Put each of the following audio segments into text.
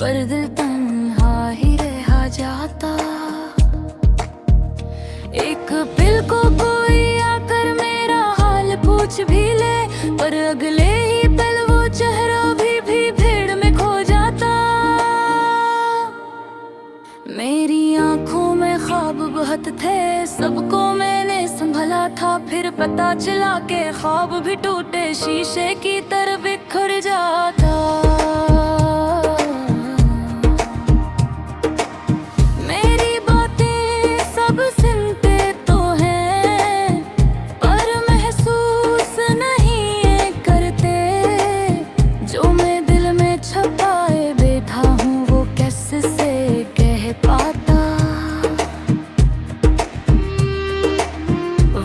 पर दिल तन्हा ही रह जाता। एक पल को कोई आकर मेरा हाल पूछ भी ले, पर अगले ही पल वो चेहरा भी भीड़ में खो जाता। मेरी आंखों में ख्वाब बहुत थे, सबको मैंने संभला था, फिर पता चला के ख्वाब भी टूटे शीशे की तरह बिखर जाता।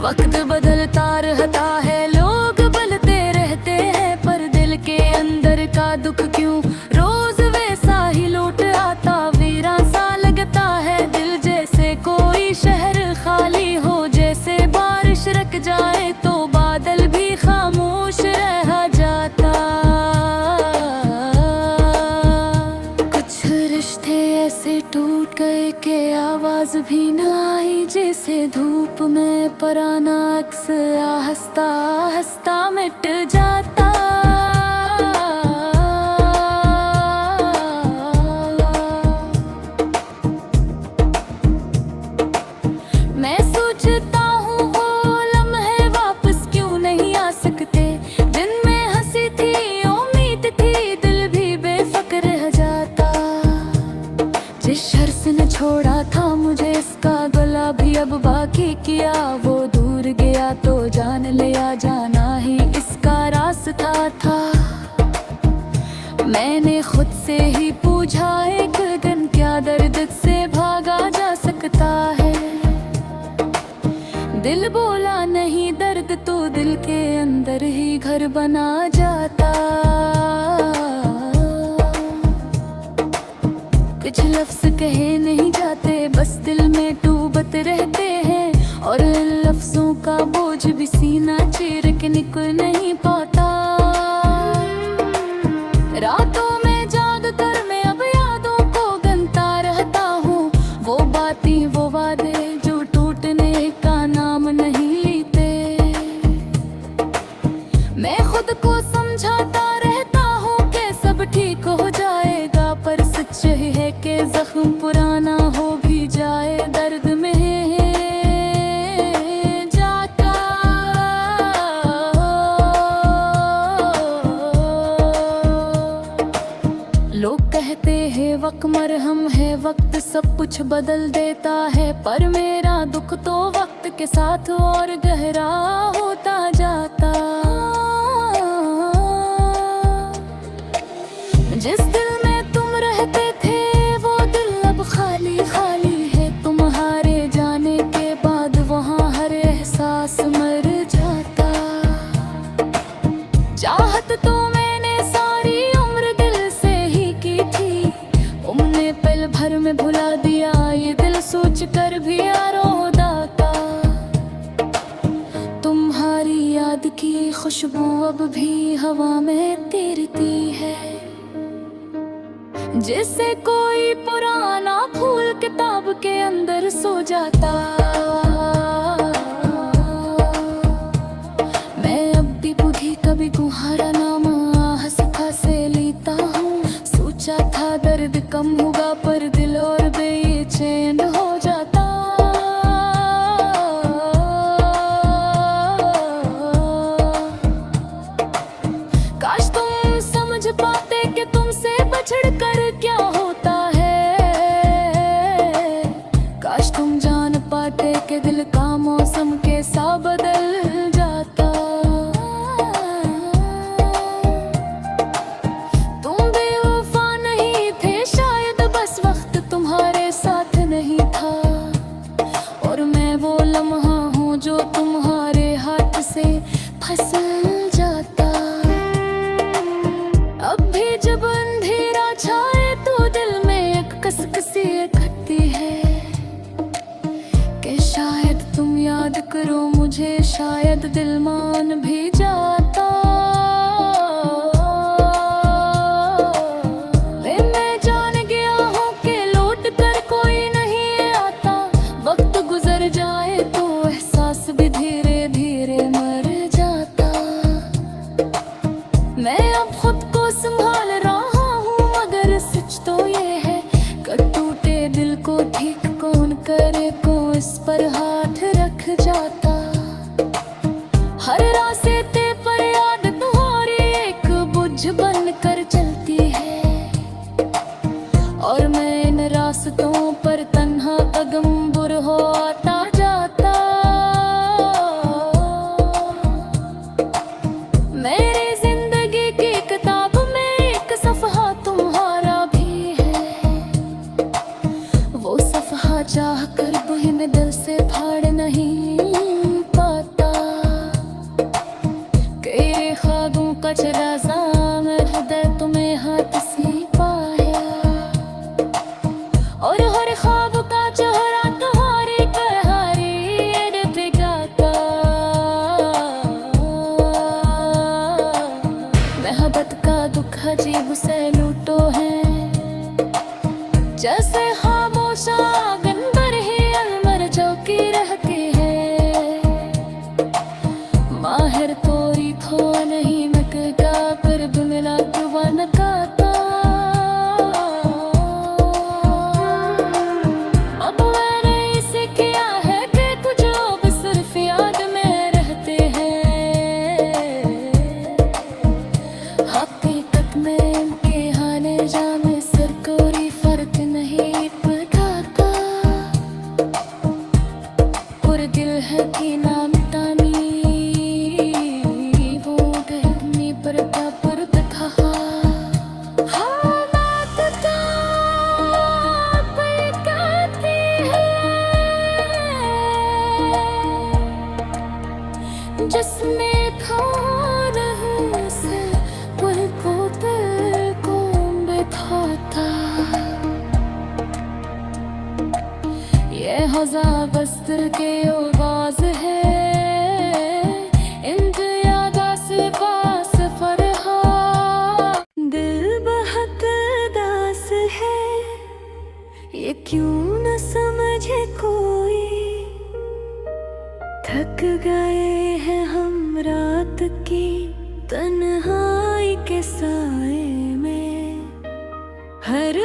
वक्त बदलता रहता है, लोग बदलते रहते हैं, पर दिल के अंदर का दुख क्यों रोज वैसा ही लौट आता। वीरां सा लगता है दिल, जैसे कोई शहर खाली हो, जैसे बारिश रुक जाए तो बादल भी खामोश रह जाता। कुछ रिश्ते ऐसे टूट गए कि आवाज भी न आई, जैसे धूप में पुराना अक्स हंसता हंसता मिट जाता। मैं सोचता हूँ वो लम्हे वापस क्यों नहीं आ सकते, जिनमें हंसी थी उम्मीद थी, दिल भी बेफिक्र रह जाता। जिस शख्स ने छोड़ा था मुझे, इसका गला भी अब बाकी किया, वो दूर गया तो जान लिया, जाना ही इसका रास्ता था। मैंने खुद से ही पूछा एक दिन, क्या दर्द से भागा जा सकता है? दिल बोला नहीं, दर्द तो दिल के अंदर ही घर बना जाता। कुछ लफ्ज कहे नहीं जाते, बस दिल में डूबत रहते हैं, और इन लफ्जों का बोझ भी सीना चीर के निकल नहीं पाता। रातों में जाग कर मैं अब यादों को गनता रहता हूँ, वो बातें वो वादे जो टूटने का नाम नहीं लेते। मैं खुद को समझाता रहता हूँ कि सब ठीक हो जाएगा, पर सच है कि जख्म पुराना हो भी जाए, दर्द में जाता। लोग कहते हैं वक्त मरहम है, वक्त सब कुछ बदल देता है, पर मेरा दुख तो वक्त के साथ और गहरा होता जाता। जिस दिल में तुम रहते थे वो दिल अब खाली खाली है, तुम्हारे जाने के बाद वहाँ हर एहसास मर जाता। चाहत तो मैंने सारी उम्र दिल से ही की थी, तुमने पल भर में भुला दिया, ये दिल सोच कर भी रोता। तुम्हारी याद की खुशबू अब भी हवा में तैरती है, जैसे कोई पुराना फूल किताब के अंदर सो जाता। मैं अब भी बूढ़ी कभी तुम्हारा नाम हंसता से लेता हूँ, सोचा था दर्द कम होगा, पर दिल और बेचैन हो जाता। काश तुम समझ पाते कि तुमसे बछड़ कर क्या होता है, काश तुम जान पाते कि दिल का मौसम कैसा बदल जाता। तुम बेवफा नहीं थे शायद, बस वक्त तुम्हारे साथ नहीं था, और मैं वो लम्हा हूँ जो तुम्हारे हाथ से फिसल जाता। अब भी जब अंधेरा छाए संभाल रहा हूँ, मगर सच तो ये है कि टूटे दिल को ठीक कौन करे, को इस पर हाथ रख जाता। हर रास्ते पर याद तुम्हारी एक बुझ बन कर चलती है, और मैं इन रास्तों पर तन्हा कदम बुर हो आता जाता। मेरी जिंदगी की किताब में एक सफ़हा तुम्हारा भी है, वो सफ़हा चाह कर भी मैं दिल से फाड़ नहीं पाता। तेरे ख्वाबों का चराजा मैं हृदय तुम्हें हाथ से पाया, और हर ख्वाब का चेहरा तुम्हारी कहानी दिखाता। मोहब्बत का दुख अजीब से लूटो है, जैसे खामोश आंगन पर ही अलमर चौकी रहती है। माहिर तोरी थो नहीं मकगा पर बुनला दुआन काता। अब मैंने इसे किया है कि कुछ लोग सिर्फ याद में रहते हैं, हकीकत में इनके आने जाने सिर कोई फर्क नहीं पड़ता। पुर दिल है कि नाम तानी जिसमें खो रहूं से पल को दिल को बिठाता। ये हज़ा बस्तर के आवाज़ है, इंतज़ार से पास फरहा। दिल बहुत दास है, ये क्यों न समझे कोई। थक गए हैं हम रात की तन्हाई के साए में, हर